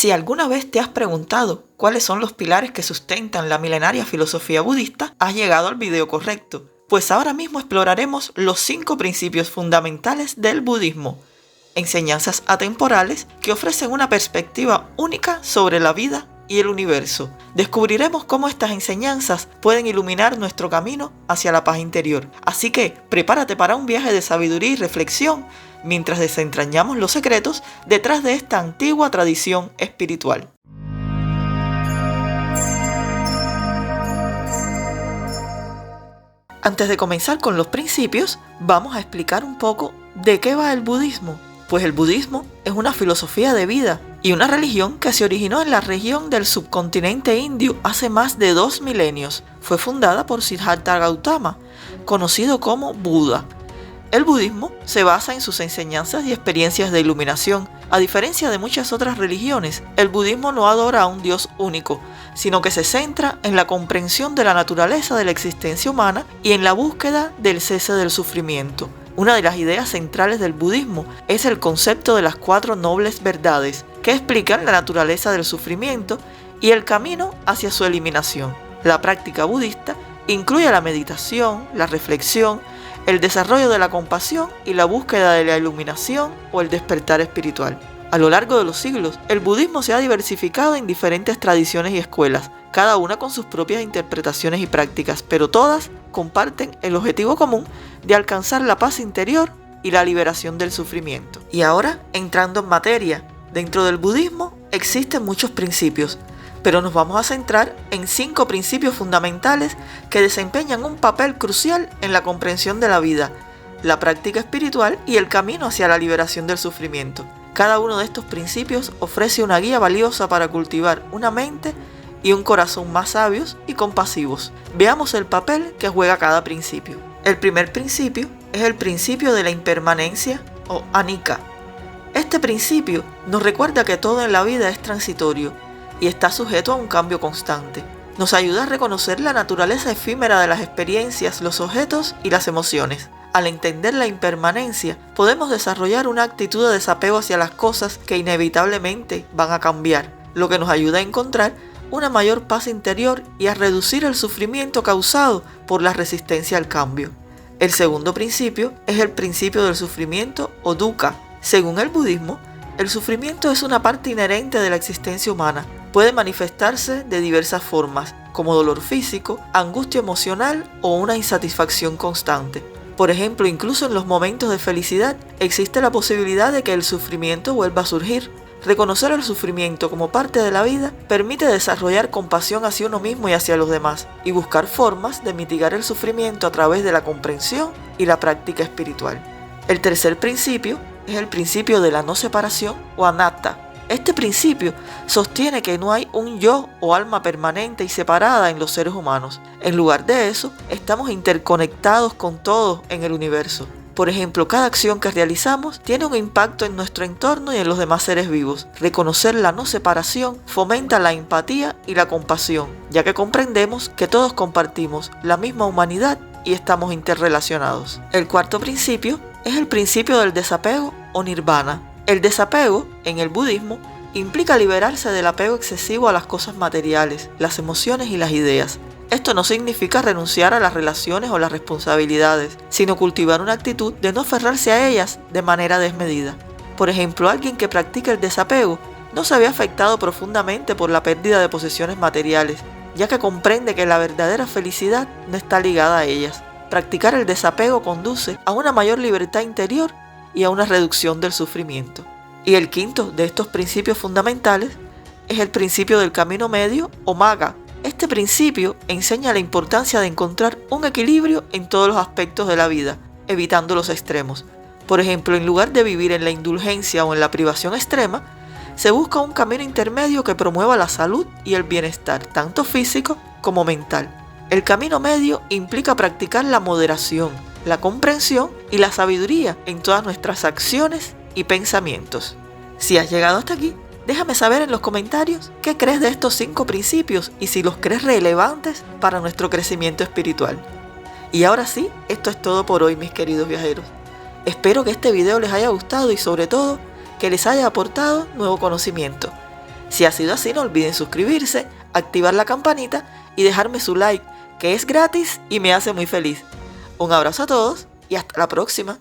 Si alguna vez te has preguntado cuáles son los pilares que sustentan la milenaria filosofía budista, has llegado al video correcto, pues ahora mismo exploraremos los 5 principios fundamentales del budismo, enseñanzas atemporales que ofrecen una perspectiva única sobre la vida y el universo. Descubriremos cómo estas enseñanzas pueden iluminar nuestro camino hacia la paz interior. Así que prepárate para un viaje de sabiduría y reflexión mientras desentrañamos los secretos detrás de esta antigua tradición espiritual. Antes de comenzar con los principios, vamos a explicar un poco de qué va el budismo. Pues el budismo es una filosofía de vida y una religión que se originó en la región del subcontinente indio hace más de 2 milenios. Fue fundada por Siddhartha Gautama, conocido como Buda. El budismo se basa en sus enseñanzas y experiencias de iluminación. A diferencia de muchas otras religiones, el budismo no adora a un Dios único, sino que se centra en la comprensión de la naturaleza de la existencia humana y en la búsqueda del cese del sufrimiento. Una de las ideas centrales del budismo es el concepto de las 4 nobles verdades, que explican la naturaleza del sufrimiento y el camino hacia su eliminación. La práctica budista incluye la meditación, la reflexión, el desarrollo de la compasión y la búsqueda de la iluminación o el despertar espiritual. A lo largo de los siglos, el budismo se ha diversificado en diferentes tradiciones y escuelas, cada una con sus propias interpretaciones y prácticas, pero todas comparten el objetivo común de alcanzar la paz interior y la liberación del sufrimiento. Y ahora, entrando en materia, dentro del budismo existen muchos principios, pero nos vamos a centrar en 5 principios fundamentales que desempeñan un papel crucial en la comprensión de la vida, la práctica espiritual y el camino hacia la liberación del sufrimiento. Cada uno de estos principios ofrece una guía valiosa para cultivar una mente y un corazón más sabios y compasivos. Veamos el papel que juega cada principio. El primer principio es el principio de la impermanencia o anicca. Este principio nos recuerda que todo en la vida es transitorio y está sujeto a un cambio constante. Nos ayuda a reconocer la naturaleza efímera de las experiencias, los objetos y las emociones. Al entender la impermanencia, podemos desarrollar una actitud de desapego hacia las cosas que inevitablemente van a cambiar, lo que nos ayuda a encontrar una mayor paz interior y a reducir el sufrimiento causado por la resistencia al cambio. El segundo principio es el principio del sufrimiento o dukkha. Según el budismo, el sufrimiento es una parte inherente de la existencia humana. Puede manifestarse de diversas formas, como dolor físico, angustia emocional o una insatisfacción constante. Por ejemplo, incluso en los momentos de felicidad existe la posibilidad de que el sufrimiento vuelva a surgir. Reconocer el sufrimiento como parte de la vida permite desarrollar compasión hacia uno mismo y hacia los demás, y buscar formas de mitigar el sufrimiento a través de la comprensión y la práctica espiritual. El tercer principio es el principio de la no separación o anatta. Este principio sostiene que no hay un yo o alma permanente y separada en los seres humanos. En lugar de eso, estamos interconectados con todo en el universo. Por ejemplo, cada acción que realizamos tiene un impacto en nuestro entorno y en los demás seres vivos. Reconocer la no separación fomenta la empatía y la compasión, ya que comprendemos que todos compartimos la misma humanidad y estamos interrelacionados. El cuarto principio es el principio del desapego o nirvana. El desapego, en el budismo, implica liberarse del apego excesivo a las cosas materiales, las emociones y las ideas. Esto no significa renunciar a las relaciones o las responsabilidades, sino cultivar una actitud de no aferrarse a ellas de manera desmedida. Por ejemplo, alguien que practica el desapego no se ve afectado profundamente por la pérdida de posesiones materiales, ya que comprende que la verdadera felicidad no está ligada a ellas. Practicar el desapego conduce a una mayor libertad interior y a una reducción del sufrimiento. Y el quinto de estos principios fundamentales es el principio del camino medio o magga. Este principio enseña la importancia de encontrar un equilibrio en todos los aspectos de la vida, evitando los extremos. Por ejemplo, en lugar de vivir en la indulgencia o en la privación extrema, se busca un camino intermedio que promueva la salud y el bienestar, tanto físico como mental. El camino medio implica practicar la moderación, la comprensión y la sabiduría en todas nuestras acciones y pensamientos. Si has llegado hasta aquí, déjame saber en los comentarios qué crees de estos 5 principios y si los crees relevantes para nuestro crecimiento espiritual. Y ahora sí, esto es todo por hoy, mis queridos viajeros. Espero que este video les haya gustado y sobre todo que les haya aportado nuevo conocimiento. Si ha sido así, no olviden suscribirse, activar la campanita y dejarme su like, que es gratis y me hace muy feliz. Un abrazo a todos y hasta la próxima.